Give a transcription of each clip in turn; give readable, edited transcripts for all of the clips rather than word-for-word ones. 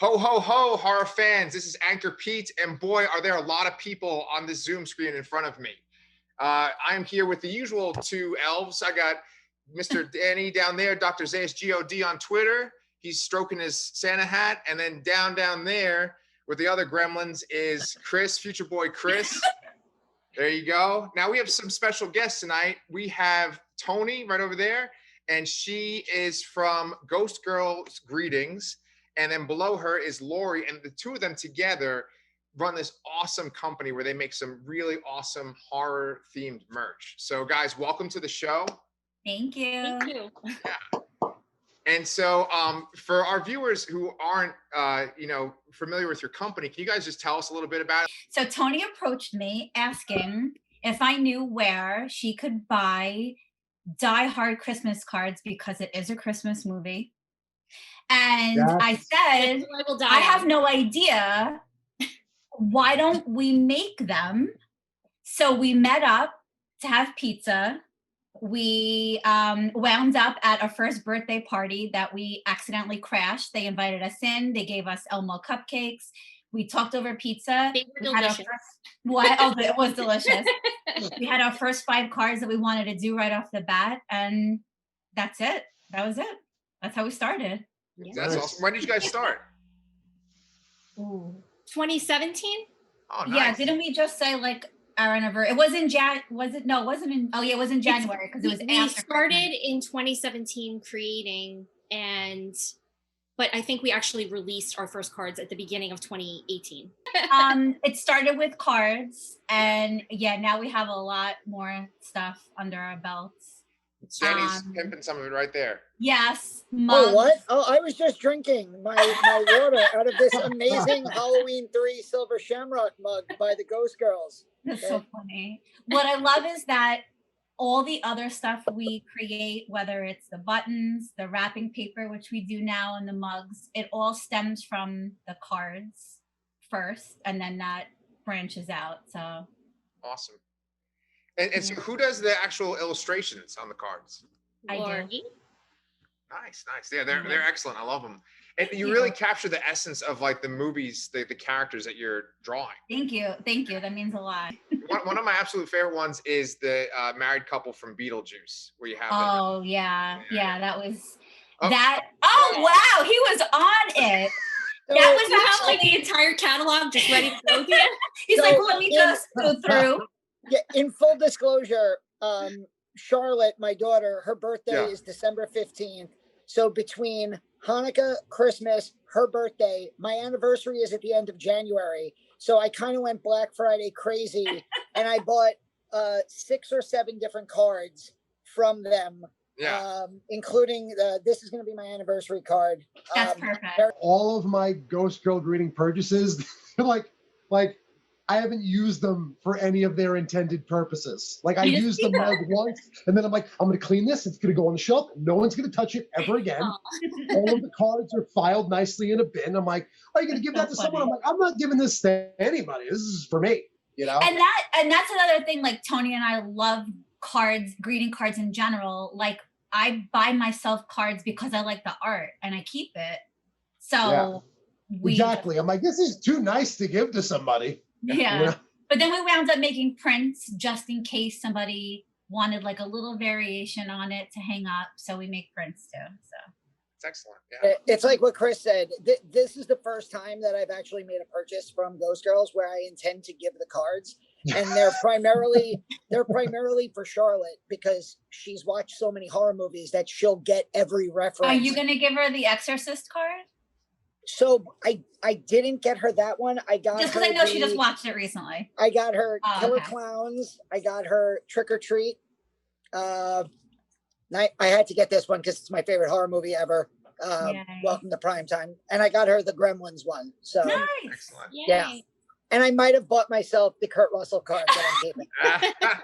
Ho, ho, ho, horror fans. This is Anchor Pete, and boy, are there a lot of people on the Zoom screen in front of me. I am here with the usual two elves. I got Mr. Danny down there, DrZaiusGoD on Twitter. He's stroking his Santa hat. And then down there with the other gremlins is Chris, future boy Chris. There you go. Now we have some special guests tonight. We have Toni right over there, and she is from Ghost Girls Greetings. And then below her is Laurie, and the two of them together run this awesome company where they make some really awesome horror themed merch. So guys, welcome to the show. Thank you. Thank you. Yeah. And so for our viewers who aren't familiar with your company, can you guys just tell us a little bit about it? So Toni approached me asking if I knew where she could buy Die Hard Christmas cards because it is a Christmas movie. And yes. I said, I have no idea. Why don't we make them? So we met up to have pizza. We wound up at a first birthday party that we accidentally crashed. They invited us in. They gave us Elmo cupcakes. We talked over pizza. They were delicious. It was delicious. We had our first 5 cards that we wanted to do right off the bat. And that's it. That was it. That's how we started. Yeah. That's awesome. When did you guys start? Ooh. 2017? Oh, nice. Yeah, didn't we just say like our anniversary? It was in was it? No, it wasn't in. Oh yeah, it was in January because it was. We started in 2017 creating, but I think we actually released our first cards at the beginning of 2018. It started with cards, and yeah, now we have a lot more stuff under our belts. Danny's pimping some of it right there. Yes. Mugs. Oh, what? Oh, I was just drinking my water out of this amazing Halloween 3 silver shamrock mug by the Ghost Girls. That's so funny. What I love is that all the other stuff we create, whether it's the buttons, the wrapping paper, which we do now, and the mugs, it all stems from the cards first, and then that branches out. So awesome. And so who does the actual illustrations on the cards? I do. Nice. Yeah, they're excellent. I love them. And you really capture the essence of like the movies, the characters that you're drawing. Thank you. That means a lot. One of my absolute favorite ones is the married couple from Beetlejuice, where you have. Oh yeah, that was that. Oh wow, he was on it. That was actually like the entire catalog just ready to go. He's like, let me just go through. Yeah, in full disclosure, Charlotte, my daughter, her birthday is December 15th. So between Hanukkah, Christmas, her birthday, my anniversary is at the end of January. So I kind of went Black Friday crazy and I bought 6 or 7 different cards from them, including this is going to be my anniversary card. That's perfect. All of my Ghost Girl greeting purchases, like I haven't used them for any of their intended purposes. Like I used them once, and then I'm like, I'm going to clean this. It's going to go on the shelf. No one's going to touch it ever again. All of the cards are filed nicely in a bin. I'm like, are you going to give that to someone? I'm like, I'm not giving this to anybody. This is for me, you know? And that's another thing, like Toni and I love cards, greeting cards in general. Like I buy myself cards because I like the art and I keep it. So exactly. I'm like, this is too nice to give to somebody. Yeah. You know? But then we wound up making prints just in case somebody wanted like a little variation on it to hang up. So we make prints too. So it's excellent. Yeah. It's like what Chris said. This is the first time that I've actually made a purchase from Ghost Girls where I intend to give the cards. And they're primarily for Charlotte because she's watched so many horror movies that she'll get every reference. Are you gonna give her the Exorcist card? So I didn't get her that one. I got just because I know she just watched it recently. I got her Killer Clowns. I got her Trick or Treat. I had to get this one because it's my favorite horror movie ever. Welcome to Primetime. And I got her the Gremlins one. So nice. Excellent. Yeah. And I might have bought myself the Kurt Russell card that I'm keeping.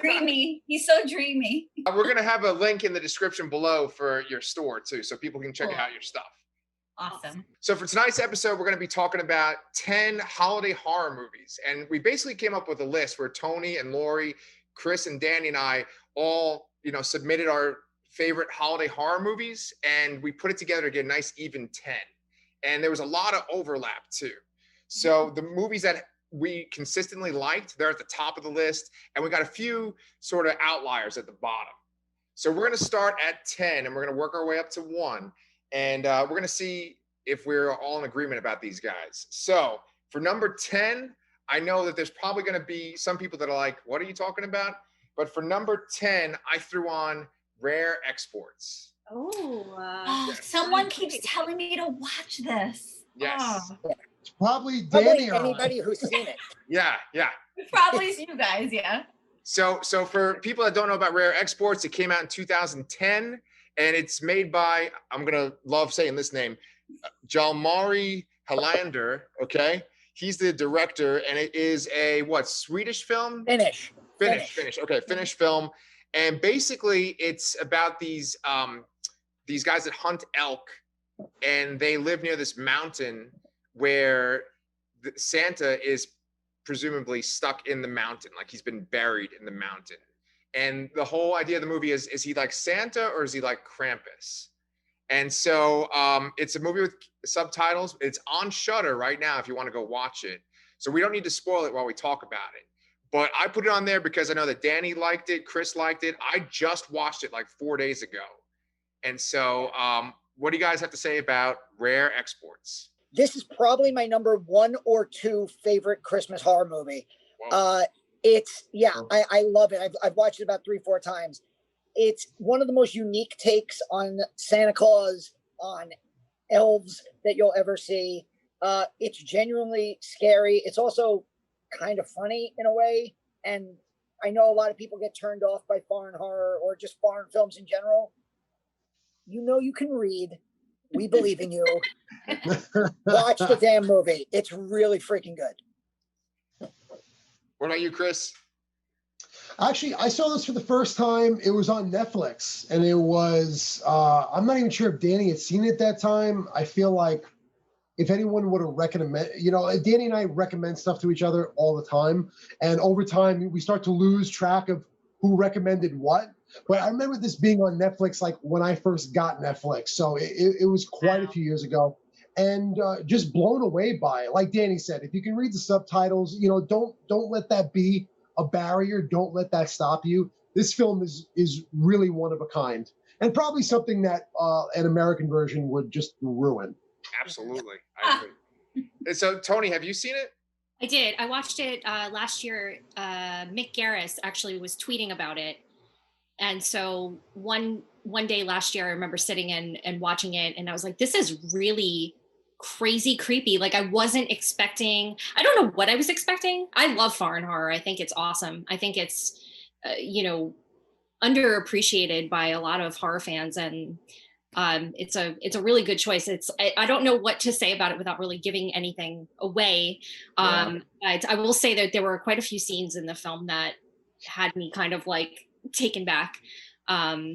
Dreamy. He's so dreamy. We're going to have a link in the description below for your store too, so people can check out your stuff. Awesome. So for tonight's episode, we're going to be talking about 10 holiday horror movies. And we basically came up with a list where Toni and Laurie, Chris and Danny and I all, submitted our favorite holiday horror movies. And we put it together to get a nice even 10. and there was a lot of overlap too. So the movies that we consistently liked, they're at the top of the list, and we got a few sort of outliers at the bottom. So we're going to start at 10, and we're going to work our way up to 1, and we're going to see if we're all in agreement about these guys. So for number 10, I know that there's probably going to be some people that are like, what are you talking about? But for number 10, I threw on Rare Exports. Yes. Someone keeps telling me to watch this. Yes. Oh. It's probably Danny or anybody who's seen it. Yeah. Probably you guys, yeah. So for people that don't know about Rare Exports, it came out in 2010, and it's made by, I'm going to love saying this name, Jalmari Helander, okay? He's the director, and it is a, Swedish film? Finnish. Okay, Finnish film. And basically, it's about these guys that hunt elk, and they live near this mountain where Santa is presumably stuck in the mountain, like he's been buried in the mountain. And the whole idea of the movie is he like Santa or is he like Krampus? And so it's a movie with subtitles. It's on Shudder right now if you want to go watch it. So we don't need to spoil it while we talk about it. But I put it on there because I know that Danny liked it, Chris liked it. I just watched it like 4 days ago. And so what do you guys have to say about Rare Exports? This is probably my number 1 or 2 favorite Christmas horror movie. I love it. I've watched it about 3-4 times. It's one of the most unique takes on Santa Claus, on elves that you'll ever see. It's genuinely scary. It's also kind of funny in a way. And I know a lot of people get turned off by foreign horror or just foreign films in general. You know you can read. We believe in you. Watch the damn movie. It's really freaking good. What about you, Chris? Actually, I saw this for the first time. It was on Netflix, and it was, I'm not even sure if Danny had seen it at that time. I feel like if anyone would have recommended, Danny and I recommend stuff to each other all the time. And over time, we start to lose track of who recommended what. But I remember this being on Netflix like when I first got Netflix. So it was quite a few years ago, and just blown away by it. Like Danny said, if you can read the subtitles, don't let that be a barrier. Don't let that stop you. This film is really one of a kind, and probably something that an American version would just ruin. Absolutely. I agree. And so, Toni, have you seen it? I did. I watched it last year. Mick Garris actually was tweeting about it. And so one day last year, I remember sitting and watching it, and I was like, this is really crazy creepy. Like I wasn't expecting, I don't know what I was expecting. I love foreign horror. I think it's awesome. I think it's, underappreciated by a lot of horror fans. And it's a really good choice. I don't know what to say about it without really giving anything away. I will say that there were quite a few scenes in the film that had me kind of like taken back. I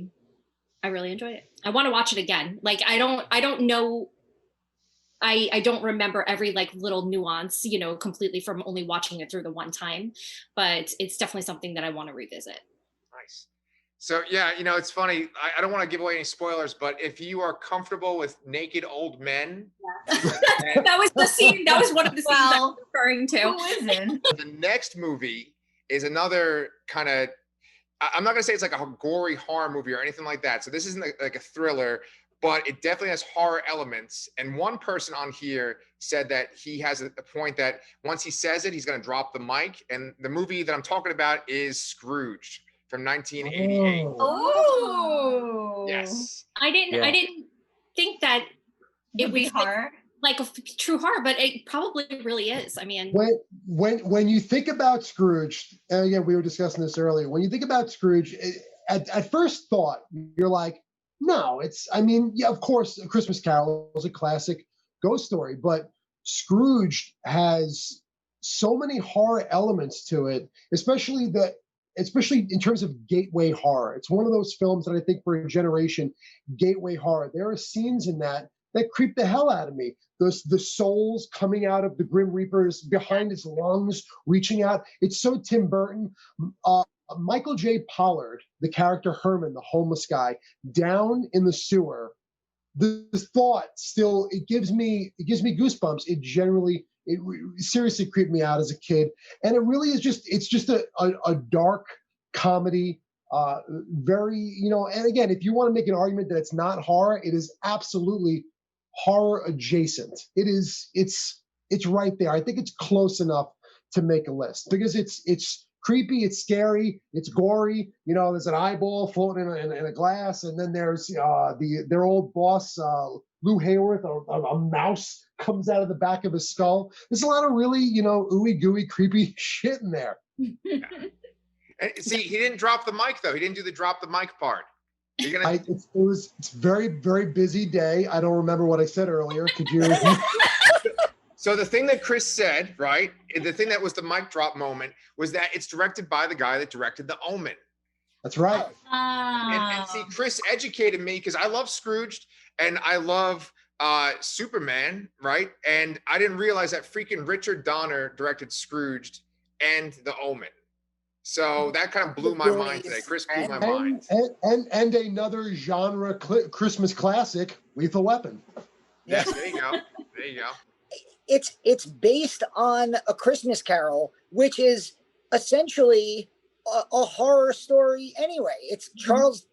really enjoyed it. I want to watch it again. Like I don't know. I don't remember every like little nuance, completely from only watching it through the one time, but it's definitely something that I want to revisit. Nice. So yeah, it's funny. I don't want to give away any spoilers, but if you are comfortable with naked old men, that was the scene. That was one of the scenes I was referring to. Who isn't? The next movie is another kind of, I'm not going to say it's like a gory horror movie or anything like that. So this isn't like a thriller, but it definitely has horror elements. And one person on here said that he has a point that once he says it, he's going to drop the mic. And the movie that I'm talking about is Scrooge from 1988. Oh, yes. I didn't think that it would be horror. Like a true horror, but it probably really is. I mean, when you think about Scrooge, and again, we were discussing this earlier. When you think about Scrooge, at first thought, you're like, no, of course, A Christmas Carol is a classic ghost story, but Scrooge has so many horror elements to it, especially in terms of gateway horror. It's one of those films that I think for a generation, gateway horror. There are scenes in that creep the hell out of me. The souls coming out of the Grim Reapers behind his lungs, reaching out. It's so Tim Burton. Michael J. Pollard, the character Herman, the homeless guy, down in the sewer the thought still, it gives me goosebumps. It seriously creeped me out as a kid. And it really is it's just a dark comedy. Very, you know, and again, if you want to make an argument that it's not horror, it is absolutely horror adjacent. It's right there. I think it's close enough to make a list because it's creepy, it's scary, it's gory. You know, there's an eyeball floating in a glass, and then there's their old boss, Lou Hayworth, a mouse comes out of the back of his skull. There's a lot of really, you know, ooey gooey, creepy shit in there. See, he didn't drop the mic though. He didn't do the drop the mic part. It's very, very busy day. I don't remember what I said earlier. Could you? So the thing that Chris said, right? The thing that was the mic drop moment was that it's directed by the guy that directed The Omen. That's right. And see, Chris educated me because I love Scrooge and I love Superman, right? And I didn't realize that freaking Richard Donner directed Scrooge and The Omen. So that kind of blew my mind today. Chris blew my mind. And another genre Christmas classic, Lethal Weapon. Yes, there you go. There you go. It's based on A Christmas Carol, which is essentially a horror story anyway. It's Charles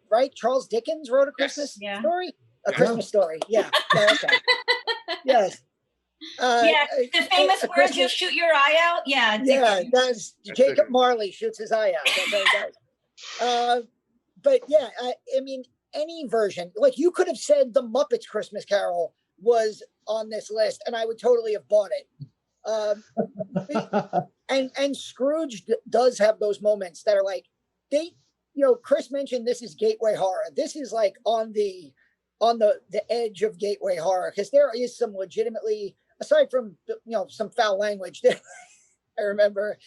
Dickens wrote A Christmas story? A Christmas story. Yeah. Okay. Yes. The famous words, "You'll shoot your eye out." Yeah. Yeah, that's Jacob Marley shoots his eye out. That's what he does. But yeah, I mean, any version, like you could have said the Muppets Christmas Carol was on this list, and I would totally have bought it. And Scrooge does have those moments that are like Chris mentioned this is gateway horror. This is like on the edge of gateway horror because there is some legitimately, aside from some foul language. I remember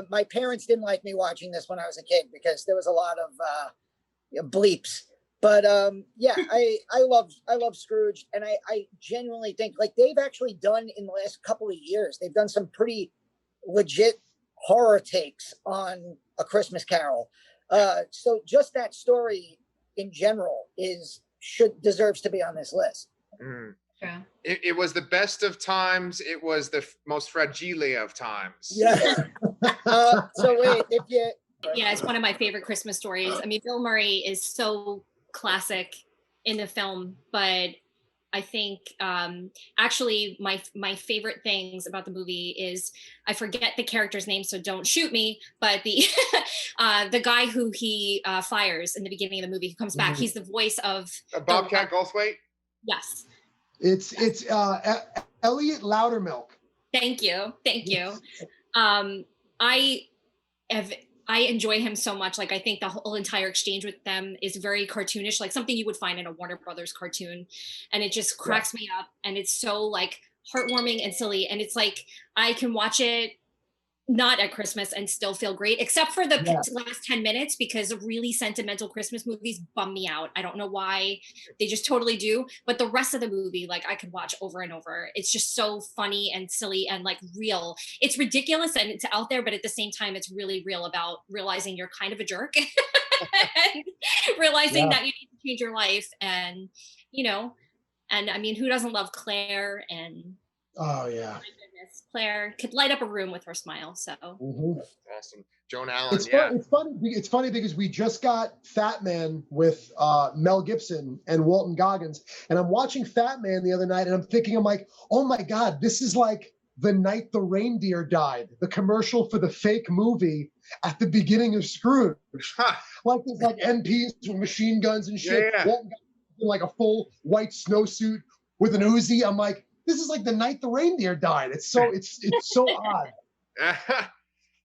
my parents didn't like me watching this when I was a kid because there was a lot of bleeps. But I love Scrooge, and I genuinely think like they've actually done in the last couple of years, they've done some pretty legit horror takes on A Christmas Carol. So just that story in general deserves to be on this list. Mm. Yeah. It was the best of times. It was the most fragile of times. Yeah. So wait, it's one of my favorite Christmas stories. I mean, Bill Murray is so classic in the film, but I think actually my favorite things about the movie is, I forget the character's name, so don't shoot me, but the guy who he fires in the beginning of the movie who comes back, he's the voice of Bobcat Goldthwait. Yes, it's Elliot Loudermilk. Thank you. I enjoy him so much. Like, I think the whole entire exchange with them is very cartoonish, like something you would find in a Warner Brothers cartoon. And it just cracks me up. And it's so like heartwarming and silly. And it's like, I can watch it not at Christmas and still feel great, except for the last 10 minutes, because really sentimental Christmas movies bum me out. I don't know why, they just totally do. But the rest of the movie, like, I could watch over and over. It's just so funny and silly and like real. It's ridiculous and it's out there, but at the same time, it's really real about realizing you're kind of a jerk and realizing that you need to change your life. And, and I mean, who doesn't love Claire? And oh yeah, my goodness, Claire could light up a room with her smile. So awesome. Joan Allen. It's funny because we just got Fat Man with Mel Gibson and Walton Goggins, and I'm watching Fat Man the other night, and I'm like, oh my God, this is like The Night the Reindeer Died, the commercial for the fake movie at the beginning of Scrooge. Like there's like MPs with machine guns and shit. Yeah. Walton Goggins in like a full white snowsuit with an Uzi. I'm like, this is like The Night the Reindeer Died. It's so odd.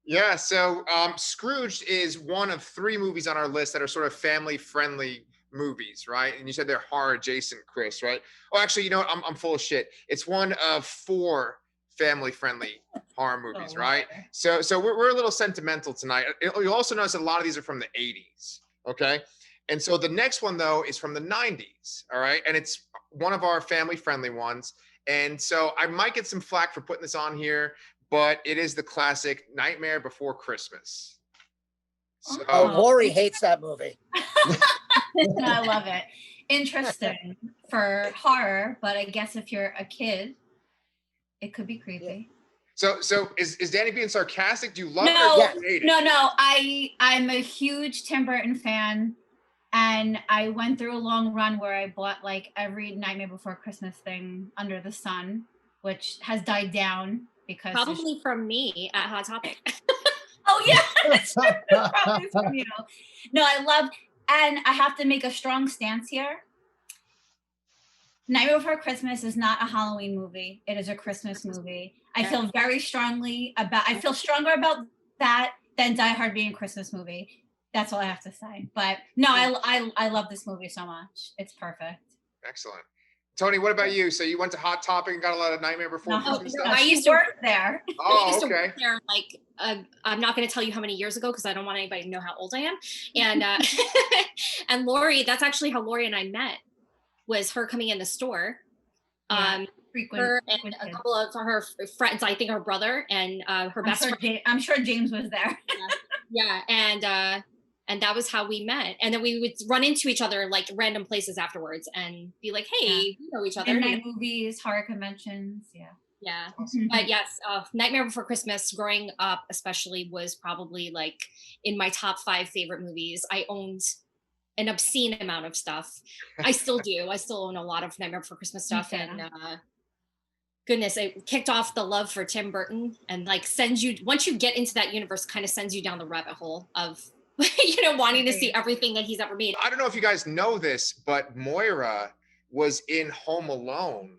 Yeah, so Scrooge is one of 3 movies on our list that are sort of family-friendly movies, right? And you said they're horror adjacent, Chris, right? Oh, actually, you know what? I'm full of shit. It's one of 4 family-friendly horror movies, right? So we're a little sentimental tonight. You'll also notice that a lot of these are from the 80s, okay? And so the next one, though, is from the 90s, all right? And it's one of our family-friendly ones. And so I might get some flack for putting this on here, but it is the classic Nightmare Before Christmas. So, Lori hates that movie. I love it. interesting for horror, but I guess if you're a kid, it could be creepy. So is Danny being sarcastic? Do you love it No, or do you hate it? no. I'm a huge Tim Burton fan, and I went through a long run where I bought like every Nightmare Before Christmas thing under the sun, which has died down because Probably from me at Hot Topic. Oh yeah, it's probably from you. No, I love, and I have to make a strong stance here. Nightmare Before Christmas is not a Halloween movie. It is a Christmas movie. I feel very strongly about. I feel stronger about that than Die Hard being a Christmas movie. That's all I have to say. But no, I love this movie so much. It's perfect. Excellent. Toni, what about you? So you went to Hot Topic and got a lot of Nightmare Before Christmas stuff? I used to work there. Oh, I used to okay. work there, like, I'm not going to tell you how many years ago because I don't want anybody to know how old I am. And and Laurie, that's actually how Laurie and I met, was her coming in the store. Yeah, Her and a couple of her friends, I think her brother and her best friend. I'm sure James was there. Yeah, and that was how we met. And then we would run into each other like random places afterwards and be like, hey, we know each other. Midnight movies, horror conventions, yeah. But yes, Nightmare Before Christmas, growing up especially, was probably like in my top 5 favorite movies. I owned an obscene amount of stuff. I still do. I still own a lot of Nightmare Before Christmas stuff. And goodness, it kicked off the love for Tim Burton and like sends you, once you get into that universe, kind of sends you down the rabbit hole of wanting to see everything that he's ever made. I don't know if you guys know this, but Moira was in Home Alone.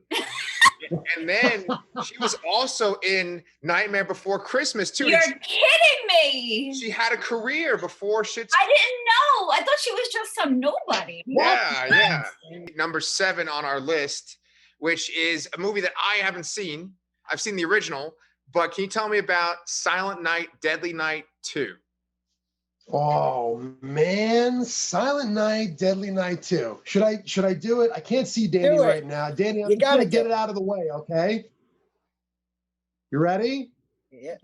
And then she was also in Nightmare Before Christmas too. You're kidding me. She had a career before shit. I didn't know. I thought she was just some nobody. Yeah. Number 7 on our list, which is a movie that I haven't seen. I've seen the original, but can you tell me about Silent Night, Deadly Night 2? Oh man, Silent Night, Deadly Night 2. Should I do it? I can't see Danny right now. Danny, I'm gonna get it out of the way, okay? You ready? Yeah.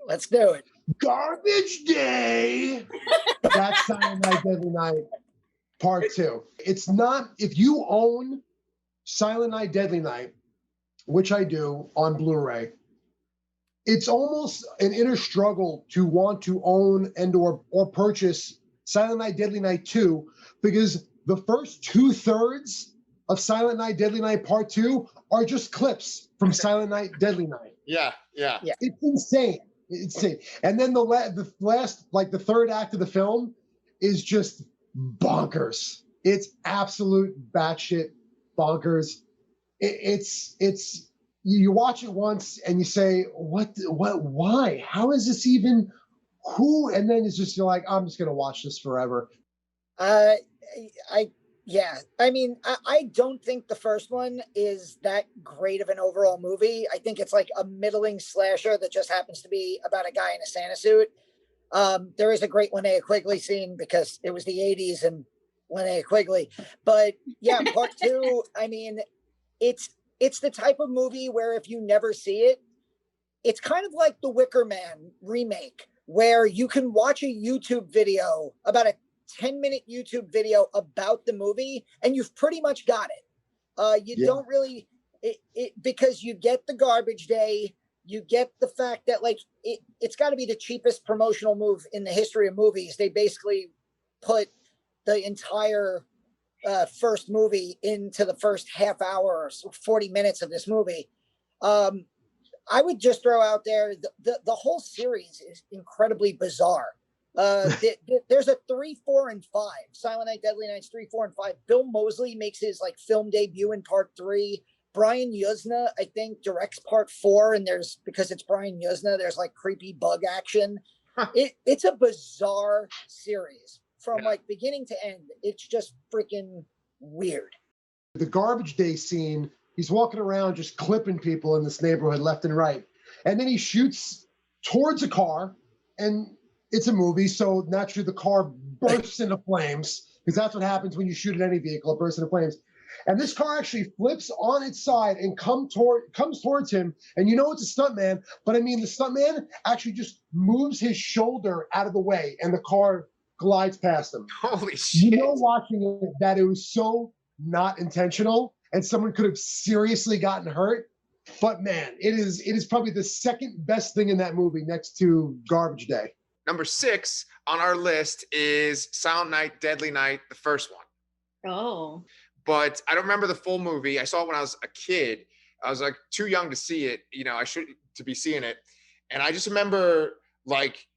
Let's do it. Garbage Day. That's Silent Night, Deadly Night Part 2. It's not, if you own Silent Night, Deadly Night, which I do on Blu-ray, it's almost an inner struggle to want to own and or purchase Silent Night, Deadly Night 2, because the first 2/3 of Silent Night, Deadly Night Part 2 are just clips from Silent Night, Deadly Night. Yeah. It's insane. And then the last, like the third act of the film is just bonkers. It's absolute batshit bonkers. It's you watch it once and you say, what, why? How is this even, who? And then it's just, you're like, I'm just going to watch this forever. I mean, I don't think the first one is that great of an overall movie. I think it's like a middling slasher that just happens to be about a guy in a Santa suit. There is a great Linnea Quigley scene because it was the 80s and Linnea Quigley. But yeah, Part 2, I mean, it's the type of movie where if you never see it, it's kind of like the Wicker Man remake, where you can watch a YouTube video, about a 10-minute YouTube video about the movie, and you've pretty much got it. You don't really, because you get the garbage day, you get the fact that like it's got to be the cheapest promotional move in the history of movies. They basically put the entire first movie into the first half hour or 40 minutes of this movie. I would just throw out there the whole series is incredibly bizarre. There's a 3, 4, and 5. Silent Night, Deadly Nights 3, 4, and 5. Bill Moseley makes his like film debut in Part 3. Brian Yuzna, I think, directs Part 4, and because it's Brian Yuzna, there's like creepy bug action. It's a bizarre series. From like beginning to end, it's just freaking weird. The garbage day scene, he's walking around just clipping people in this neighborhood left and right. And then he shoots towards a car, and it's a movie, so naturally the car bursts into flames, because that's what happens when you shoot at any vehicle, it bursts into flames. And this car actually flips on its side and comes towards him, and you know it's a stuntman, but I mean the stuntman actually just moves his shoulder out of the way, and the car glides past him. Holy shit. You know, watching it, that it was so not intentional, and someone could have seriously gotten hurt. But man, it is probably the second best thing in that movie next to Garbage Day. Number 6 on our list is Silent Night, Deadly Night, the first one. Oh. But I don't remember the full movie. I saw it when I was a kid. I was like too young to see it. You know, I should to be seeing it. And I just remember like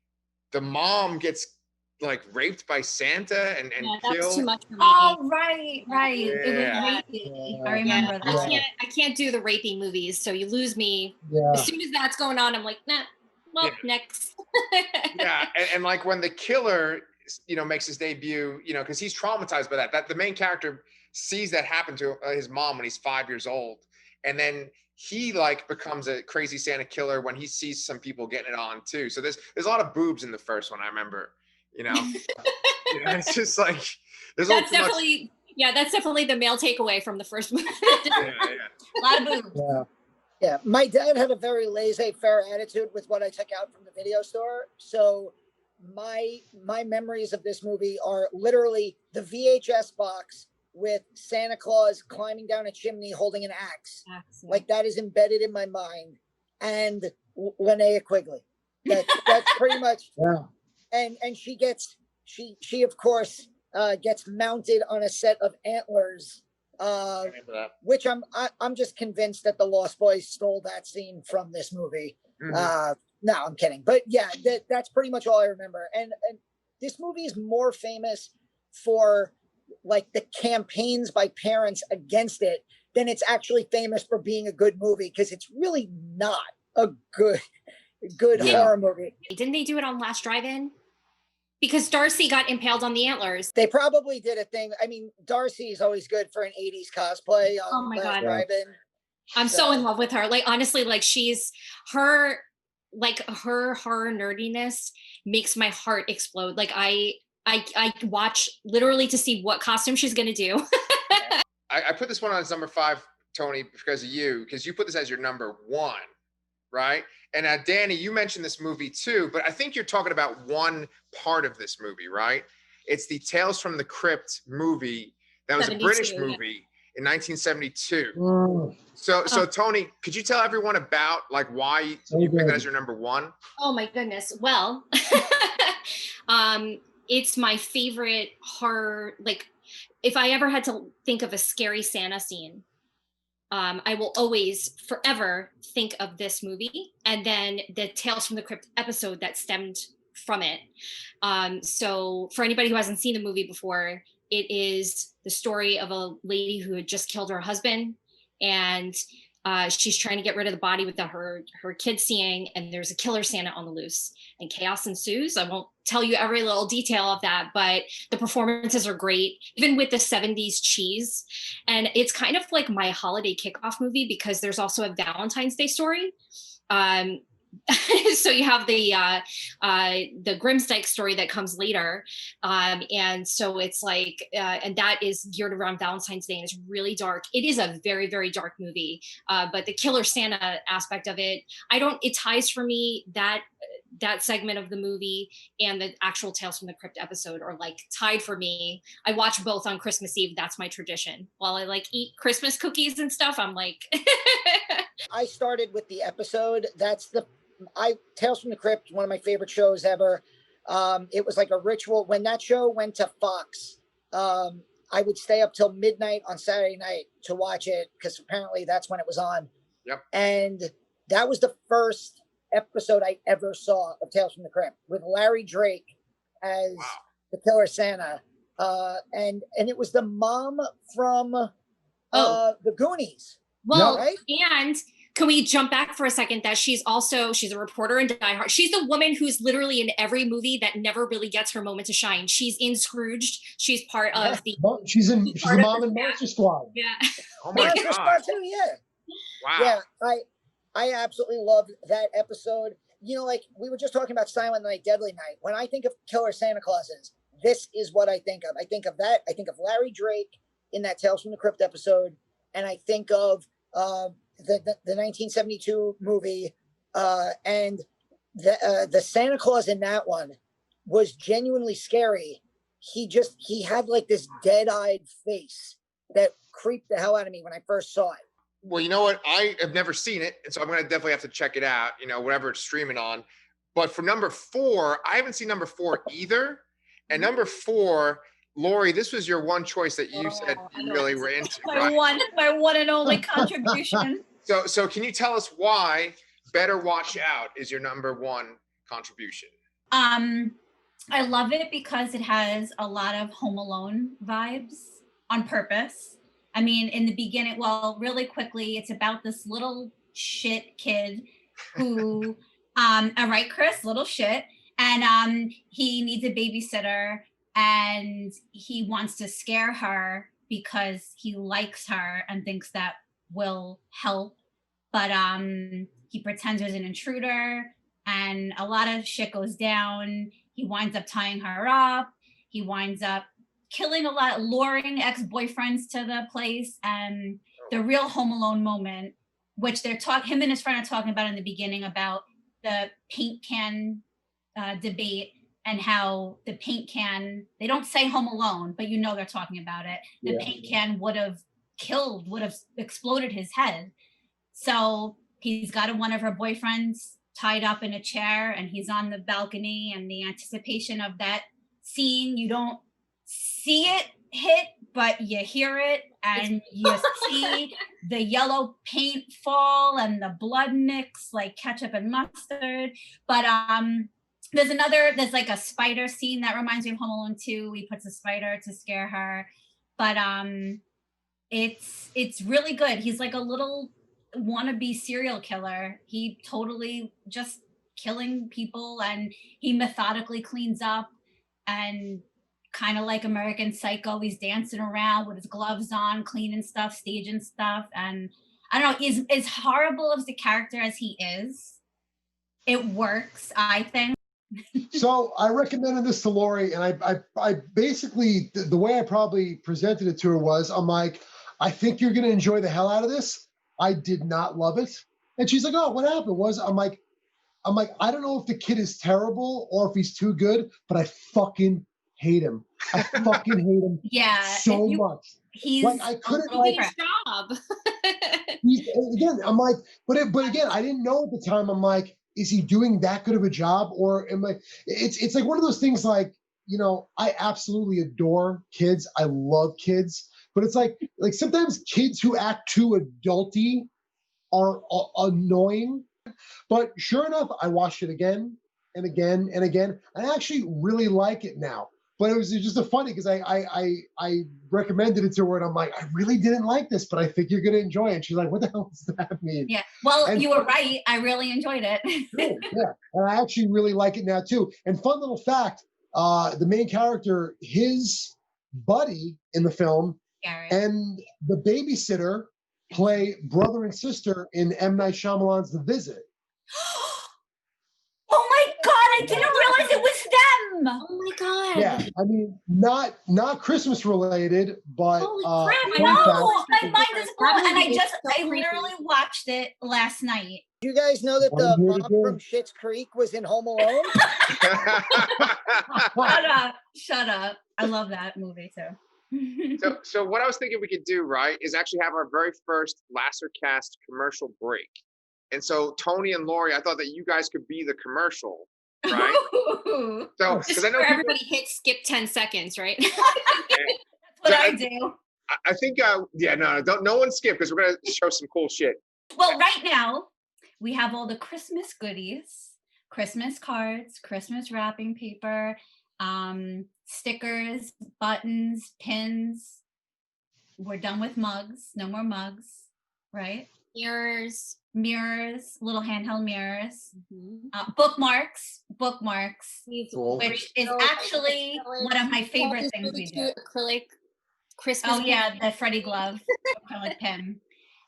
the mom gets like raped by Santa and Yeah, killed. that's too much for me. Oh, right. Yeah. It was rapey. I remember that. I can't do the rapey movies, so you lose me. Yeah. As soon as that's going on, I'm like, nah, well, next. Yeah, and like when the killer, you know, makes his debut, you know, because he's traumatized by that the main character sees that happen to his mom when he's 5 years old, and then he like becomes a crazy Santa killer when he sees some people getting it on too. So there's a lot of boobs in the first one, I remember, you know. Yeah, it's just like that's definitely that's definitely the male takeaway from the first movie. Yeah. A lot of boobs. Yeah. Yeah, my dad had a very laissez-faire attitude with what I took out from the video store. So my memories of this movie are literally the VHS box with Santa Claus climbing down a chimney holding an axe. Like that is embedded in my mind. And Linnea Quigley. That's pretty much. Yeah. And she of course gets mounted on a set of antlers. Which I'm just convinced that the Lost Boys stole that scene from this movie. Mm-hmm. No, I'm kidding. But yeah, that's pretty much all I remember. And this movie is more famous for like the campaigns by parents against it than it's actually famous for being a good movie, because it's really not a good horror movie. Didn't they do it on Last Drive-In? Because Darcy got impaled on the antlers. They probably did a thing. I mean, Darcy is always good for an 80s cosplay. Oh my God. Drive-In. I'm so in love with her. Like, honestly, like her horror nerdiness makes my heart explode. Like I watch literally to see what costume she's going to do. I put this one on as number 5, Toni, because of you, because you put this as your number 1, right? And Danny, you mentioned this movie too, but I think you're talking about one part of this movie, right? It's the Tales from the Crypt movie that was a British movie in 1972. Mm. So Toni, could you tell everyone about like why you picked that as your number 1? Oh my goodness. Well, it's my favorite horror. Like, if I ever had to think of a scary Santa scene, I will always forever think of this movie, and then the Tales from the Crypt episode that stemmed from it. So for anybody who hasn't seen the movie before, it is the story of a lady who had just killed her husband, and she's trying to get rid of the body without her kids seeing, and there's a killer Santa on the loose, and chaos ensues. I won't tell you every little detail of that, but the performances are great, even with the 70s cheese. And it's kind of like my holiday kickoff movie, because there's also a Valentine's Day story. So you have the Grimsdyke story that comes later, and so it's like, and that is geared around Valentine's Day, and it's really dark. It is a very, very dark movie, but the killer Santa aspect of it, it ties for me that segment of the movie and the actual Tales from the Crypt episode are like tied for me. I watch both on Christmas Eve. That's my tradition. While I like eat Christmas cookies and stuff, I'm like. I started with the episode. Tales from the Crypt, one of my favorite shows ever. It was like a ritual. When that show went to Fox, I would stay up till midnight on Saturday night to watch it, because apparently that's when it was on. Yep. And that was the first episode I ever saw of Tales from the Crypt, with Larry Drake as the killer Santa. And it was the mom from the Goonies. Well, right? And can we jump back for a second that she's a reporter in Die Hard. She's the woman who's literally in every movie that never really gets her moment to shine. She's in Scrooged. She's part of the. She's the mom in Monster Squad. Yeah. Oh my Monster Squad too, yeah. Wow. Yeah, I absolutely loved that episode. You know, like we were just talking about Silent Night, Deadly Night. When I think of killer Santa Clauses, this is what I think of. I think of that. I think of Larry Drake in that Tales from the Crypt episode, and I think of the 1972 movie, and the Santa Claus in that one was genuinely scary. He had like this dead-eyed face, that creeped the hell out of me when I first saw it. Well, you know what? I have never seen it, and so I'm gonna definitely have to check it out. You know, whatever it's streaming on. But for number 4, I haven't seen number 4 either. And number 4, Laurie, this was your one choice that you said you really were into, right? My one and only contribution. So can you tell us why Better Watch Out is your number 1 contribution? I love it because it has a lot of Home Alone vibes on purpose. I mean, in the beginning, well, really quickly, it's about this little shit kid who, all right, Chris, little shit, and he needs a babysitter, and he wants to scare her because he likes her and thinks that will help, but he pretends there's an intruder, and a lot of shit goes down. He winds up tying her up. He winds up killing a lot, luring ex-boyfriends to the place. And the real Home Alone moment, which him and his friend are talking about in the beginning, about the paint can debate, and how the paint can, they don't say Home Alone, but you know they're talking about it. The paint can would have exploded his head. So he's got one of her boyfriends tied up in a chair, and he's on the balcony, and the anticipation of that scene, you don't see it hit, but you hear it, and you see the yellow paint fall and the blood mix like ketchup and mustard. But there's like a spider scene that reminds me of Home Alone 2. He puts a spider to scare her, but it's really good. He's like a little wannabe serial killer. He totally just killing people, and he methodically cleans up, and kind of like American Psycho, he's dancing around with his gloves on, cleaning stuff, staging stuff. And I don't know, as horrible as the character as he is, it works, I think. So I recommended this to Laurie, and I basically, the way I probably presented it to her was, I'm like, I think you're going to enjoy the hell out of this. I did not love it. And she's like, oh, what happened? I'm like, I don't know if the kid is terrible or if he's too good, but I fucking hate him. I fucking hate him so much. He's like, I couldn't like his job. Again, I'm like, but again, I didn't know at the time. I'm like, is he doing that good of a job? Or am I, it's like one of those things, like, you know, I absolutely adore kids. I love kids, but it's like sometimes kids who act too adulty are annoying. But sure enough, I watched it again and again and again. I actually really like it now. But it was just so funny because I recommended it to her, and I'm like, I really didn't like this, but I think you're going to enjoy it. And she's like, what the hell does that mean? Yeah, well, you were right. I really enjoyed it. Yeah, and I actually really like it now too. And fun little fact, the main character, his buddy in the film, Garrett, and the babysitter play brother and sister in M. Night Shyamalan's The Visit. Oh my God, I didn't realize it was them. Oh my God. Yeah, I mean, not Christmas related, but holy crap, no, my mind is blown. And I literally watched it last night. Do you guys know that the mom from Schitt's Creek was in Home Alone? Shut up. I love that movie too. So what I was thinking we could do, right, is actually have our very first Lasercast commercial break. And so Toni and Laurie, I thought that you guys could be the commercial, right? So because I know everybody hit skip 10 seconds, right? That's what I do. I think no one skip, because we're gonna show some cool shit. Well, right now we have all the Christmas goodies, Christmas cards, Christmas wrapping paper, stickers, buttons, pins. We're done with mugs. No more mugs, right? Mirrors, little handheld mirrors, bookmarks, which is actually one of my favorite things we do. Acrylic Christmas. Oh yeah, the Freddie Glove acrylic pen.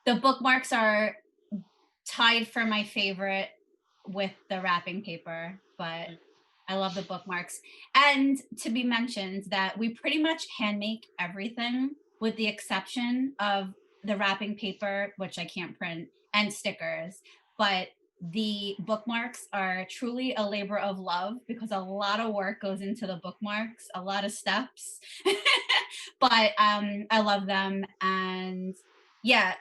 The bookmarks are tied for my favorite with the wrapping paper, but I love the bookmarks. And to be mentioned that we pretty much hand make everything with the exception of the wrapping paper, which I can't print, and stickers. But the bookmarks are truly a labor of love because a lot of work goes into the bookmarks, a lot of steps. But I love them. And yeah,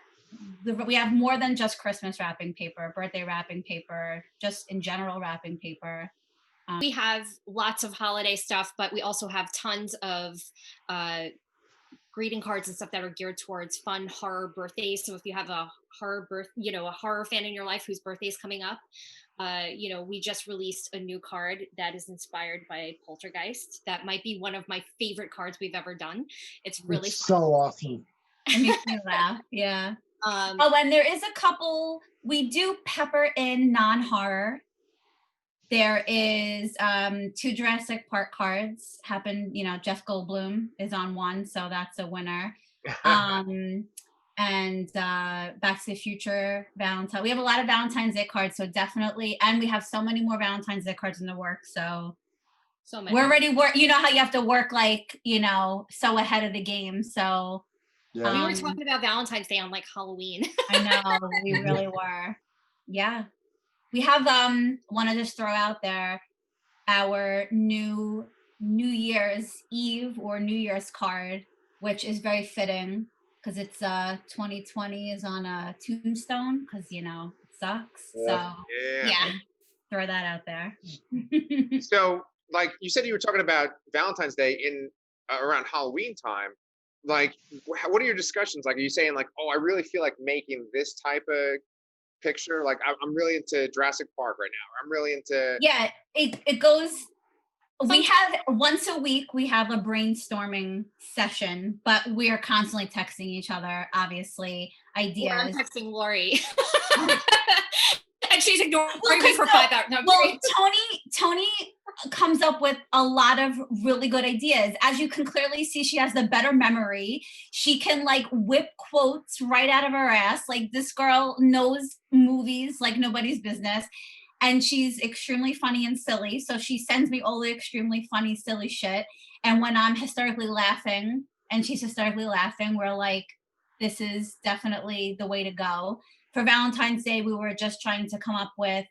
we have more than just Christmas wrapping paper, birthday wrapping paper, just in general wrapping paper. We have lots of holiday stuff, but we also have tons of greeting cards and stuff that are geared towards fun horror birthdays. So if you have a a horror fan in your life whose birthday is coming up, we just released a new card that is inspired by Poltergeist. That might be one of my favorite cards we've ever done. It's really fun. So awesome. It makes me laugh. Yeah. And there is a couple, we do pepper in non-horror. There is 2 Jurassic Park cards happen, Jeff Goldblum is on one, so that's a winner. And Back to the Future, Valentine. We have a lot of Valentine's Day cards, so definitely, and we have so many more Valentine's Day cards in the works, so many. We're already you know how you have to work so ahead of the game, so. Yeah. We were talking about Valentine's Day on Halloween. I know, we really were. Yeah. We have want to just throw out there our new New Year's Eve or New Year's card, which is very fitting because it's 2020 is on a tombstone because it sucks. Yeah. So yeah, throw that out there. So you said you were talking about Valentine's Day in around Halloween time. What are your discussions like? Are you saying oh, I really feel like making this type of picture? I'm really into Jurassic Park right now. I'm really into. Yeah, it goes. We have once a week. We have a brainstorming session, but we are constantly texting each other. Obviously, ideas. Yeah, I'm texting Laurie. And she's ignoring me for 5 hours. No, Toni comes up with a lot of really good ideas. As you can clearly see, she has the better memory. She can whip quotes right out of her ass. This girl knows movies like nobody's business. And she's extremely funny and silly. So she sends me all the extremely funny, silly shit. And when I'm hysterically laughing and she's hysterically laughing, we're like, this is definitely the way to go. For Valentine's Day, we were just trying to come up with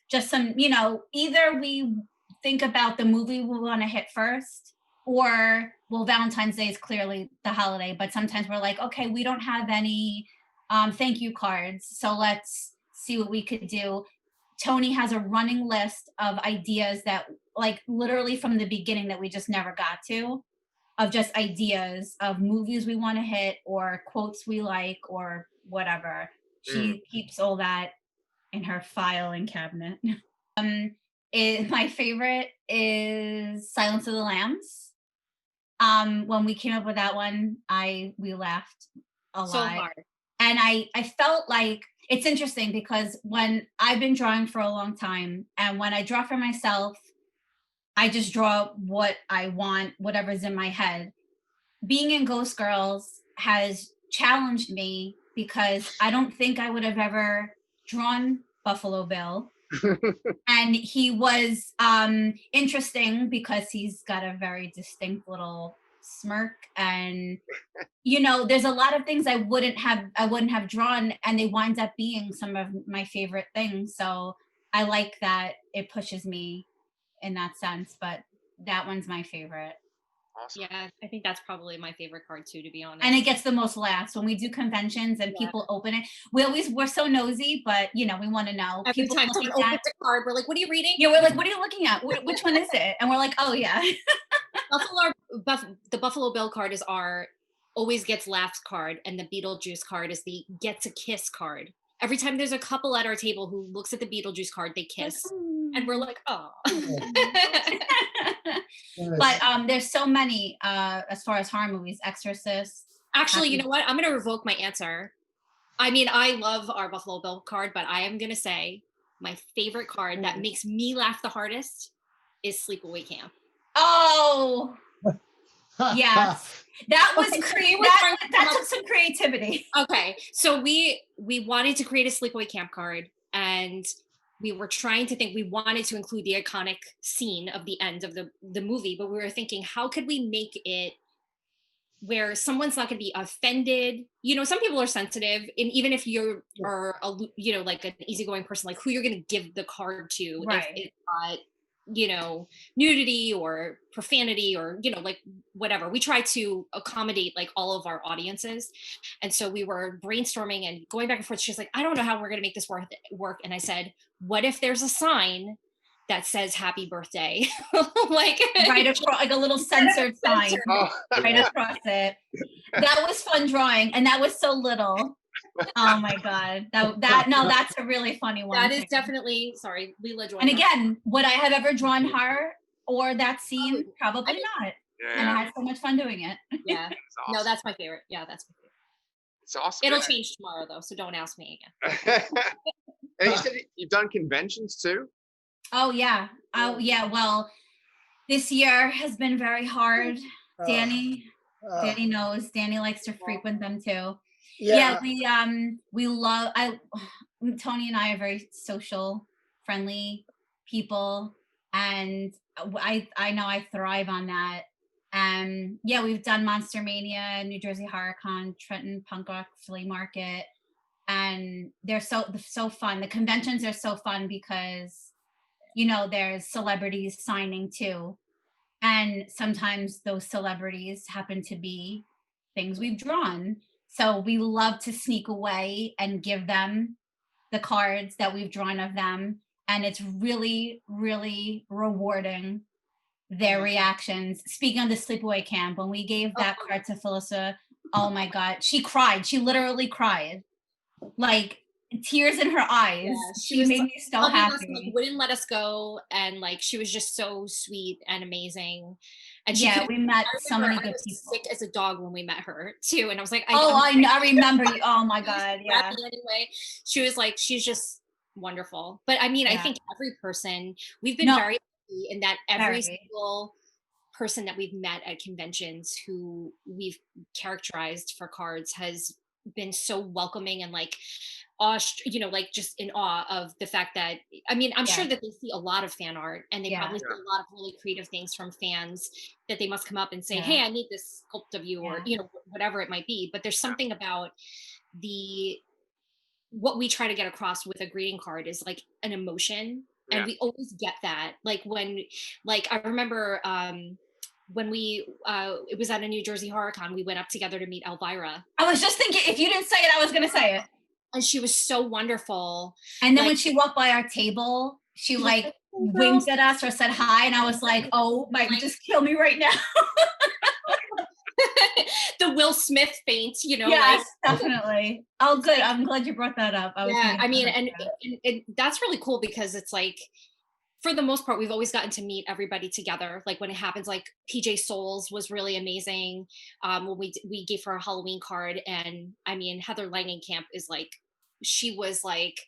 just some, either we think about the movie we want to hit first, or Valentine's Day is clearly the holiday, but sometimes we're like, okay, we don't have any thank you cards, so let's see what we could do. Toni has a running list of ideas that literally from the beginning that we just never got to, of just ideas of movies we want to hit or quotes we like or whatever. She keeps all that in her filing cabinet. My favorite is Silence of the Lambs. When we came up with that one, we laughed a lot. So hard. And I felt like it's interesting because when I've been drawing for a long time, and when I draw for myself, I just draw what I want, whatever's in my head. Being in Ghost Girls has challenged me because I don't think I would have ever drawn Buffalo Bill. And he was interesting because he's got a very distinct little smirk, and there's a lot of things I wouldn't have drawn, and they wind up being some of my favorite things. So I like that it pushes me in that sense, but that one's my favorite. Awesome. Yeah, I think that's probably my favorite card too, to be honest. And it gets the most laughs when we do conventions and people open it. We're so nosy, but we want to know. Every people time someone opens the card, we're like, "What are you reading?" Yeah, we're like, "What are you looking at? Which one is it?" And we're like, "Oh yeah." The Buffalo Bill card is our always gets laughs card, and the Beetlejuice card is the gets a kiss card. Every time there's a couple at our table who looks at the Beetlejuice card, they kiss. And we're like, oh. But there's so many as far as horror movies, Exorcist. Actually, you know what? I'm going to revoke my answer. I mean, I love our Buffalo Bill card, but I am going to say my favorite card that makes me laugh the hardest is Sleepaway Camp. Oh, yes. That was that took some creativity. Okay, so we wanted to create a Sleepaway Camp card, and we were trying to think, we wanted to include the iconic scene of the end of the movie, but we were thinking, how could we make it where someone's not going to be offended. You know, some people are sensitive, and even if you are, you know, like an easygoing person, like who you're going to give the card to, Right. if it's not, you know, nudity or profanity or, you know, like whatever. We try to accommodate like all of our audiences. And so we were brainstorming and going back and forth. She's like, I don't know how we're going to make this work. And I said, what if there's a sign that says happy birthday? Like right across, like a little censored sign right across it. That was fun drawing, and that was so little. Oh my god, that's a really funny one. That is definitely, sorry, Leela joined. And again, would I have ever drawn her or that scene? Probably not. Yeah. And I had so much fun doing it. Yeah. Awesome. No, that's my favorite. Yeah, that's my favorite. It's awesome. It'll change tomorrow though, so don't ask me again. And you said you've done conventions too? Oh yeah. Well, this year has been very hard. Danny knows. Danny likes to frequent them too. Yeah, we love. Toni and I are very social, friendly people, and I know I thrive on that. Yeah, we've done Monster Mania, New Jersey Horror Con, Trenton Punk Rock Flea Market, and they're so fun. The conventions are so fun because, you know, there's celebrities signing too, and sometimes those celebrities happen to be things we've drawn. So we love to sneak away and give them the cards that we've drawn of them. And it's really, really rewarding, their reactions. Speaking of the sleepaway camp, when we gave that card to Phyllis, oh my God, she cried. She literally cried. Like tears in her eyes. Yeah, she made me so happy. Us, like, wouldn't let us go, and like she was just so sweet and amazing. And we met so many good people. Sick as a dog when we met her too, and I was like, I remember you. Oh my God, yeah. Anyway, she was like, she's just wonderful. But I mean, I think every person, we've been very lucky in that every single person that we've met at conventions who we've characterized for cards has been so welcoming and like you know, like just in awe of the fact that, I mean, I'm sure that they see a lot of fan art, and they probably see a lot of really creative things from fans that they must come up and say, hey, I need this sculpt of you, or, you know, whatever it might be. But there's something about what we try to get across with a greeting card is like an emotion. And we always get that. Like when, like, I remember, when we it was at a New Jersey Horror Con, we went up together to meet Elvira. I was just thinking, if you didn't say it, I was gonna say it. And she was so wonderful. And then when she walked by our table, she like winked at us or said hi, and I was like, oh my, just kill me right now. The Will Smith faint, you know. Yes, definitely. Oh, good. I'm glad you brought that up. I mean, and that's really cool because it's like, for the most part, we've always gotten to meet everybody together. Like when it happens, like PJ Souls was really amazing. When we gave her a Halloween card, and I mean, Heather Langenkamp is like, she was like,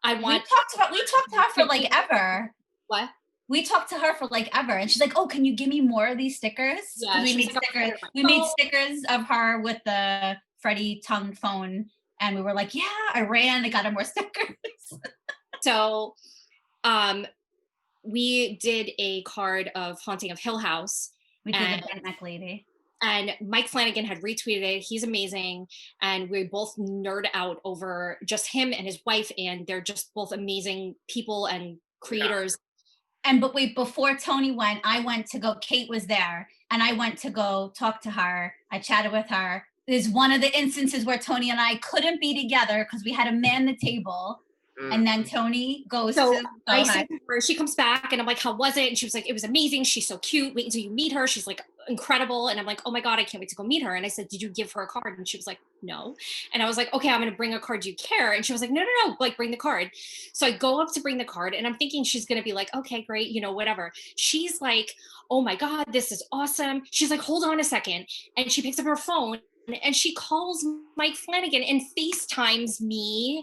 we talked to her for like ever. What? We talked to her for like ever, and she's like, "Oh, can you give me more of these stickers?" Yeah, we made stickers. We made stickers of her with the Freddie tongue phone, and we were like, "Yeah, I ran. I got her more stickers." So, we did a card of Haunting of Hill House. We did the Bent Neck Lady. And Mike Flanagan had retweeted it. He's amazing. And we both nerd out over just him and his wife. And they're just both amazing people and creators. And but wait, before Toni went, I went to go, Kate was there. And I went to go talk to her. I chatted with her. There's one of the instances where Toni and I couldn't be together because we had to man the table. And then Toni goes I see her, she comes back and I'm like, how was it? And she was like, it was amazing. She's so cute. Wait until you meet her. She's like incredible. And I'm like, oh my God, I can't wait to go meet her. And I said, did you give her a card? And she was like, no. And I was like, okay, I'm going to bring a card. Do you care? And she was like, no, like bring the card. So I go up to bring the card and I'm thinking she's going to be like, okay, great. You know, whatever. She's like, oh my God, this is awesome. She's like, hold on a second. And she picks up her phone and she calls Mike Flanagan and FaceTimes me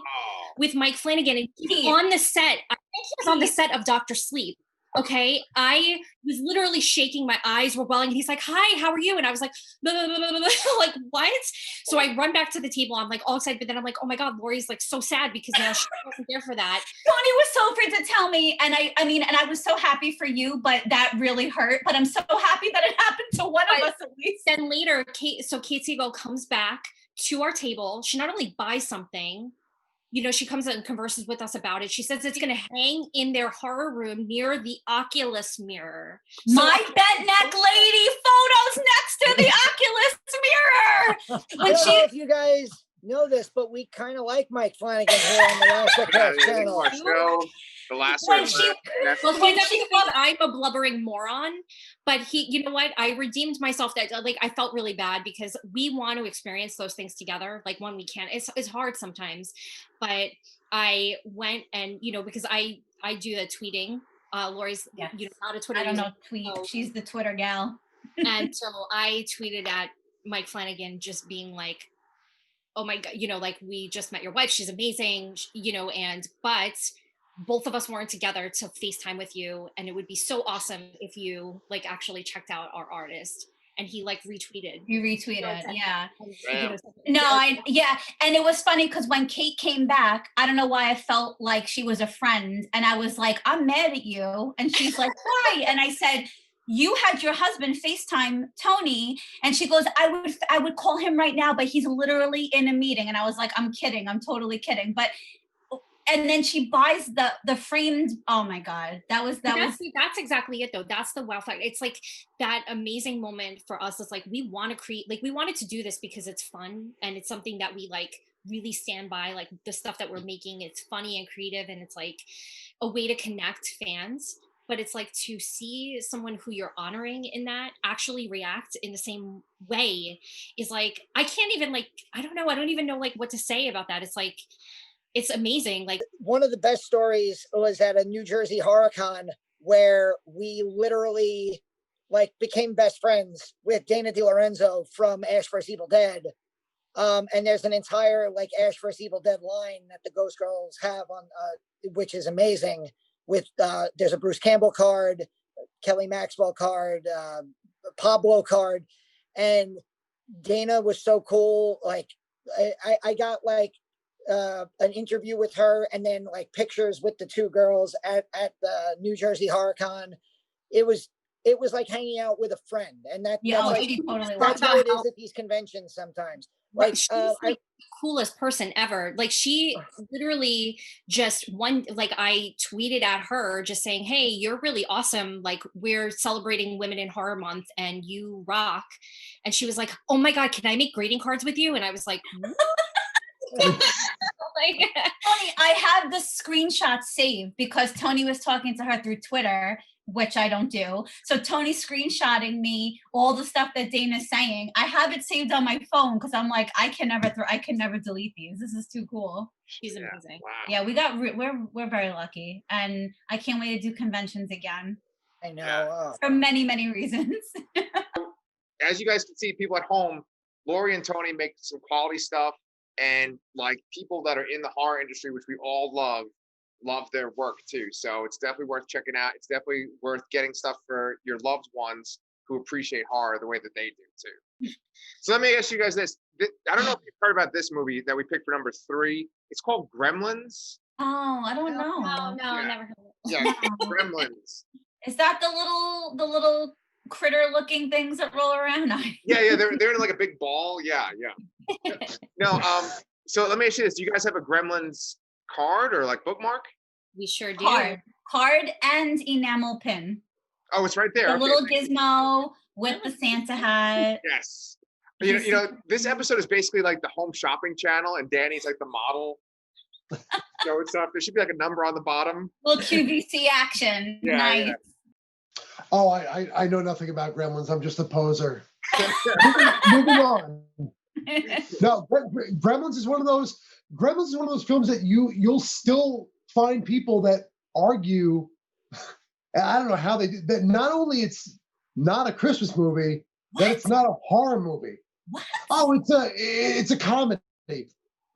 with Mike Flanagan. And he's on the set. I think he was on the set of Dr. Sleep. Okay, I was literally shaking. My eyes were welling. He's like, "Hi, how are you?" And I was like, blah, blah, blah, blah, blah. Like, what? So I run back to the table. I'm like all excited, but then I'm like, oh my god, Laurie's like so sad because now she wasn't there for that. Toni was so afraid to tell me, and I mean, and I was so happy for you, but that really hurt. But I'm so happy that it happened to one of us at least. Then later, Kate Siegel comes back to our table. She not only buys something, you know, she comes and converses with us about it. She says it's going to hang in their horror room near the Oculus mirror. My bent neck lady photos next to the Oculus mirror. I don't know if you guys know this, but we kind of like Mike Flanagan here on the Last Podcast channel. The last When one. she I'm a blubbering moron, but you know what? I redeemed myself. That like I felt really bad because we want to experience those things together. Like when we can, it's hard sometimes, but I went and because I do the tweeting. Laurie's not a Twitter. I don't know tweet. So, she's the Twitter gal. And so I tweeted at Mike Flanagan, just being like, "Oh my god, like we just met your wife. She's amazing, but." Both of us weren't together to FaceTime with you, and it would be so awesome if you like actually checked out our artist. And he like retweeted. You retweeted, yeah. And it was funny because when Kate came back, I don't know why I felt like she was a friend, and I was like, "I'm mad at you," and she's like, "Why?" And I said, "You had your husband FaceTime Toni," and she goes, I would call him right now, but he's literally in a meeting." And I was like, "I'm kidding. I'm totally kidding." But and then she buys the framed. Oh my god, that's exactly it though. That's the wow factor. It's like that amazing moment for us. It's like we want to create, like we wanted to do this because it's fun and it's something that we like really stand by. Like the stuff that we're making, it's funny and creative, and it's like a way to connect fans. But it's like to see someone who you're honoring in that actually react in the same way is like, I can't even like, I don't even know like what to say about that. It's like, it's amazing. Like one of the best stories was at a New Jersey HorrorCon where we literally like became best friends with Dana DiLorenzo from Ash vs. Evil Dead. And there's an entire like Ash vs. Evil Dead line that the Ghost Girls have on, which is amazing. With there's a Bruce Campbell card, Kelly Maxwell card, Pablo card, and Dana was so cool. Like I got like an interview with her, and then like pictures with the two girls at the New Jersey HorrorCon. It was like hanging out with a friend, and that's how it is at these conventions sometimes. Like she's like the coolest person ever. Like she literally just I tweeted at her just saying, "Hey, you're really awesome. Like we're celebrating Women in Horror Month and you rock." And she was like, "Oh my god, can I make greeting cards with you?" And I was like, Toni, I have the screenshot saved because Toni was talking to her through Twitter, which I don't do. So Toni's screenshotting me all the stuff that Dana's saying. I have it saved on my phone because I'm like, I can never delete these. This is too cool. She's amazing. Wow. Yeah, we're very lucky, and I can't wait to do conventions again. I know for many, many reasons. As you guys can see, people at home, Laurie and Toni make some quality stuff. And like people that are in the horror industry, which we all love their work too. So it's definitely worth checking out. It's definitely worth getting stuff for your loved ones who appreciate horror the way that they do too. So let me ask you guys this. I don't know if you've heard about this movie that we picked for number 3. It's called Gremlins. Oh, I don't know. No, I never heard of it. Yeah, Gremlins. Is that the little critter looking things that roll around? Yeah, they're in like a big ball. Yeah. No, so let me ask you this: do you guys have a Gremlins card or like bookmark? We sure do. Card and enamel pin. Oh, it's right there. The little gizmo with the Santa hat. Yes. You know, this episode is basically like the home shopping channel, and Danny's like the model. So it's up. There should be like a number on the bottom. Little QVC action. Yeah, nice. Yeah. Oh, I know nothing about Gremlins. I'm just a poser. Moving on. No, Gremlins is one of those films that you'll still find people that argue. I don't know how they do that. Not only it's not a Christmas movie, that it's not a horror movie. What? Oh, it's a comedy. I'm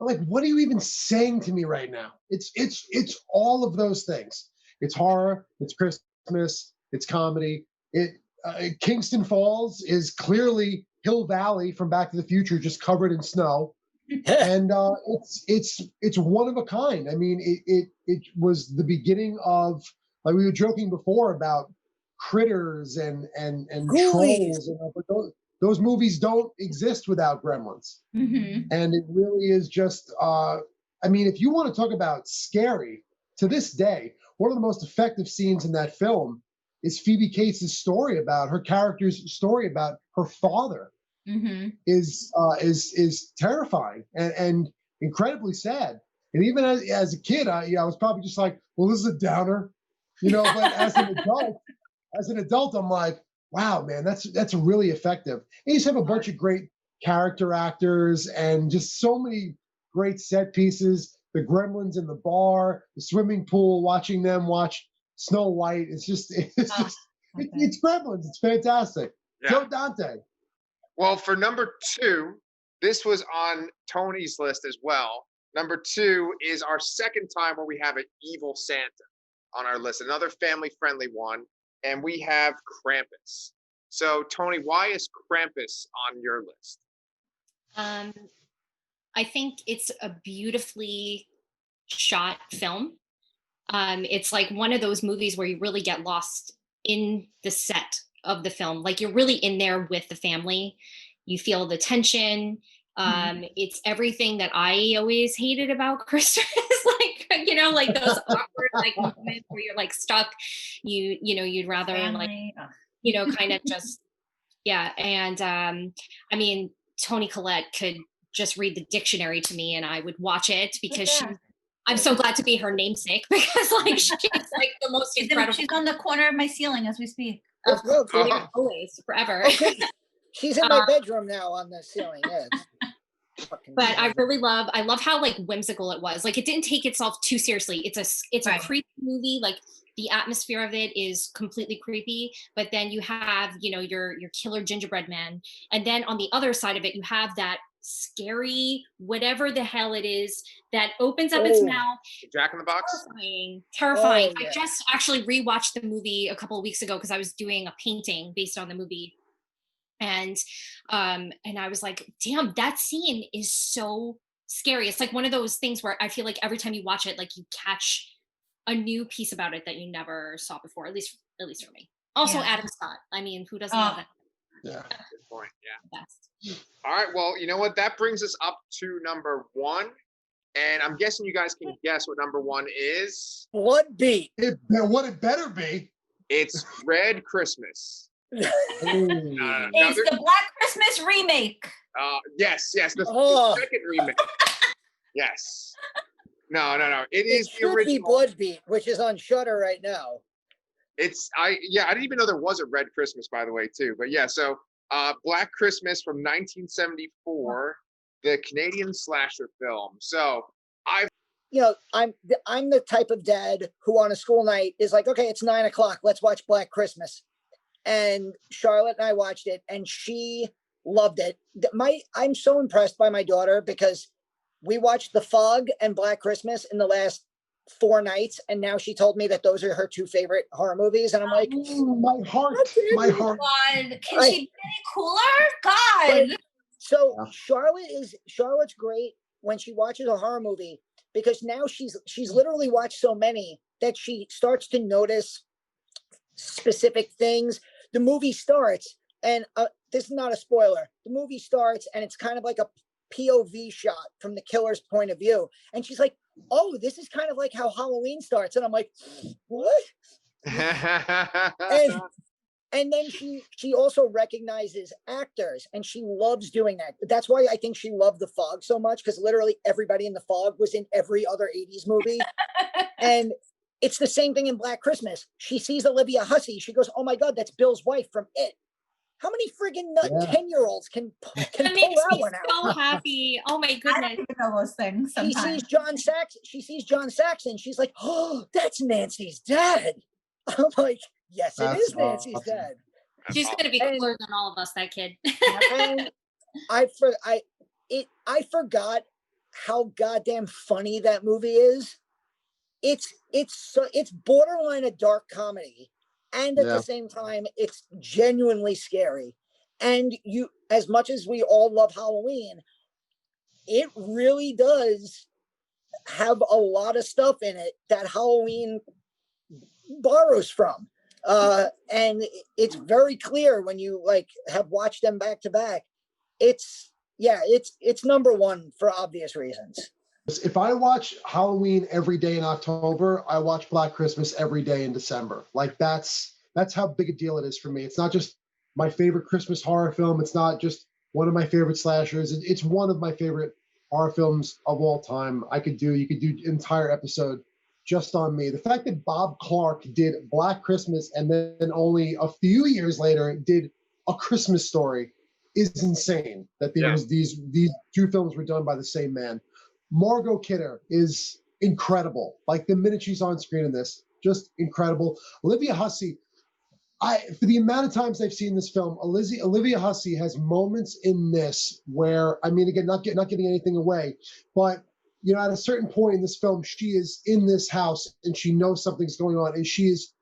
like, what are you even saying to me right now? It's all of those things. It's horror. It's Christmas. Christmas, it's comedy. Kingston Falls is clearly Hill Valley from Back to the Future, just covered in snow. And it's one of a kind. I mean, it was the beginning of, like we were joking before about critters and trolls, but those movies don't exist without Gremlins. Mm-hmm. And it really is just I mean, if you want to talk about scary, to this day, one of the most effective scenes in that film is Phoebe Cates' story about her character's story about her father. Mm-hmm. Is terrifying and incredibly sad. And even as a kid, I was probably just like, well, this is a downer, but as an adult, I'm like, wow, man, that's really effective. And you just have a bunch of great character actors and just so many great set pieces. The Gremlins in the bar, the swimming pool, watching them watch Snow White. It's Gremlins. It's fantastic. Yeah. Joe Dante. Well, for number 2, this was on Tony's list as well. Number 2 is our second time where we have an evil Santa on our list, another family-friendly one, and we have Krampus. So, Tony, why is Krampus on your list? I think it's a beautifully shot film. It's like one of those movies where you really get lost in the set of the film. Like you're really in there with the family. You feel the tension. It's everything that I always hated about Christmas. like those awkward moments where you're stuck. You'd rather family. kind of just, yeah. And I mean, Toni Collette could just read the dictionary to me and I would watch it because I'm so glad to be her namesake because she's the most incredible. She's on the corner of my ceiling as we speak. Always, forever. Okay. She's in my bedroom now on the ceiling. Yeah, but I love how whimsical it was. It didn't take itself too seriously. It's a creepy movie. The atmosphere of it is completely creepy, but then you have, your killer gingerbread man. And then on the other side of it, you have that scary, whatever the hell it is that opens up its mouth. Jack in the Box? Terrifying. Oh, yeah. I just actually rewatched the movie a couple of weeks ago because I was doing a painting based on the movie. And I was like, damn, that scene is so scary. It's one of those things where I feel like every time you watch it, you catch a new piece about it that you never saw before, at least for me. Also, Adam Scott. I mean, who doesn't love it? Yeah. Good point. Yeah. Best. All right. Well, you know what? That brings us up to number 1. And I'm guessing you guys can guess what number 1 is. What beat? What it better be. It's Red Christmas. It's the Black Christmas remake. Yes. The second remake. Yes. No. It is the original. Be Blood Beat, which is on Shudder right now. I didn't even know there was a Red Christmas, by the way, too. But yeah, so Black Christmas from 1974, the Canadian slasher film. So I'm the type of dad who on a school night is like, okay, it's 9:00, let's watch Black Christmas. And Charlotte and I watched it, and she loved it. I'm so impressed by my daughter because we watched The Fog and Black Christmas in the last 4 nights, and now she told me that those are her 2 favorite horror movies, and I'm like, my heart. God, can she be any cooler? God. So Charlotte's great when she watches a horror movie because now she's literally watched so many that she starts to notice specific things. The movie starts, and this is not a spoiler. The movie starts, and it's kind of like a POV shot from the killer's point of view. And she's like, oh, this is kind of like how Halloween starts. And I'm like, what? and then she also recognizes actors, and she loves doing that. That's why I think she loved The Fog so much, because literally everybody in The Fog was in every other 80s movie. And it's the same thing in Black Christmas. She sees Olivia Hussey. She goes, oh my God, that's Bill's wife from It. How many friggin' 10-year-olds can pull that one out? So happy. Oh my goodness. I don't even know those things sometimes. She sees John Saxon. She's like, oh, that's Nancy's dad. I'm like, yes, it is Nancy's dad. She's going to be cooler than all of us, that kid. And I forgot how goddamn funny that movie is. It's borderline a dark comedy, and at the same time, it's genuinely scary. And you, as much as we all love Halloween, it really does have a lot of stuff in it that Halloween borrows from. And it's very clear when you like have watched them back to back. It's number one for obvious reasons. If I watch Halloween every day in October, I watch Black Christmas every day in December. Like that's how big a deal it is for me. It's not just my favorite Christmas horror film. It's not just one of my favorite slashers. It's one of my favorite horror films of all time. You could do an entire episode just on me. The fact that Bob Clark did Black Christmas and then only a few years later did A Christmas Story is insane. That these two films were done by the same man. Margot Kidder is incredible. Like the minute she's on screen in this, just incredible. Olivia Hussey, for the amount of times I've seen this film, Olivia Hussey has moments in this where, I mean, again, not giving anything away, but you know, at a certain point in this film, she is in this house and she knows something's going on and she is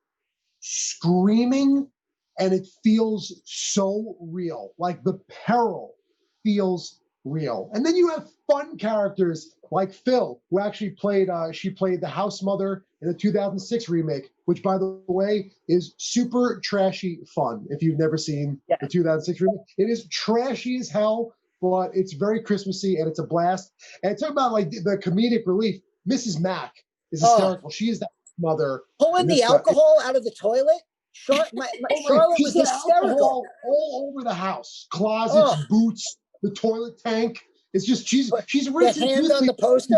screaming and it feels so real. Like the peril feels real. And then you have fun characters like Phil, who actually played the house mother in the 2006 remake, which by the way is super trashy fun. If you've never seen the 2006 remake, it is trashy as hell, but it's very Christmassy and it's a blast. And talk about like the comedic relief. Mrs. Mack is hysterical. She is that mother. Pulling the alcohol out of the toilet. Charlotte was hysterical. All over the house, closets, boots, the toilet tank. It's just she's the hand on the poster.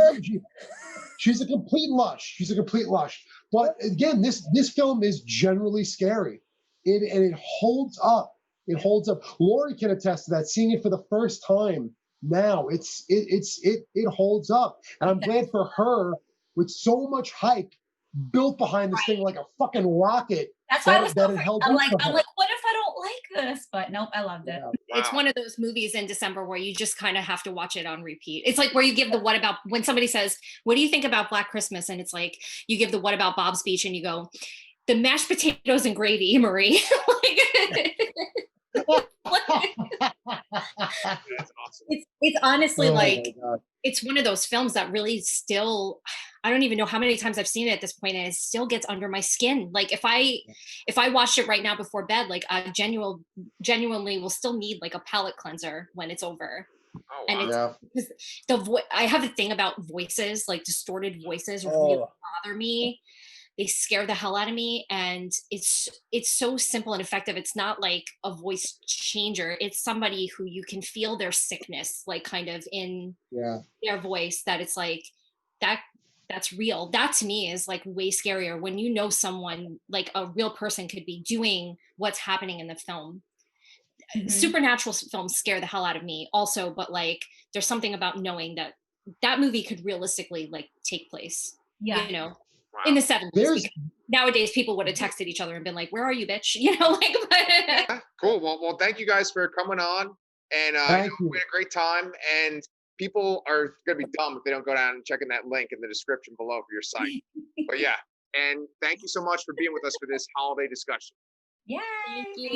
She's a complete lush. But again, this film is generally scary. It holds up. It holds up. Laurie can attest to that. Seeing it for the first time now, it holds up. And I'm glad for her, with so much hype built behind this thing like a fucking rocket. That's why I was so I'm like, what if I don't like this? But nope, I loved it. Wow. It's one of those movies in December where you just kind of have to watch it on repeat. It's like where you give the what about, when somebody says, what do you think about Black Christmas? And it's like, you give the what about Bob's speech and you go, the mashed potatoes and gravy, Marie. That's awesome. It's honestly it's one of those films that really still, I don't even know how many times I've seen it at this point, and it still gets under my skin. Like if I watched it right now before bed, like I genuinely will still need like a palate cleanser when it's over. Oh, wow. And it's I have a thing about voices, like distorted voices really bother me. They scare the hell out of me, and it's so simple and effective. It's not like a voice changer. It's somebody who you can feel their sickness, like kind of in their voice, that it's like that's real. That to me is like way scarier when you know someone, like a real person could be doing what's happening in the film. Mm-hmm. Supernatural films scare the hell out of me also, but like there's something about knowing that movie could realistically like take place. Yeah. You know, in the 70s. Nowadays, people would have texted each other and been like, "Where are you, bitch?" You know, like. Yeah, cool. Well, thank you guys for coming on, and we had a great time. And people are gonna be dumb if they don't go down and check in that link in the description below for your site. But yeah, and thank you so much for being with us for this holiday discussion. Yeah. Thank you.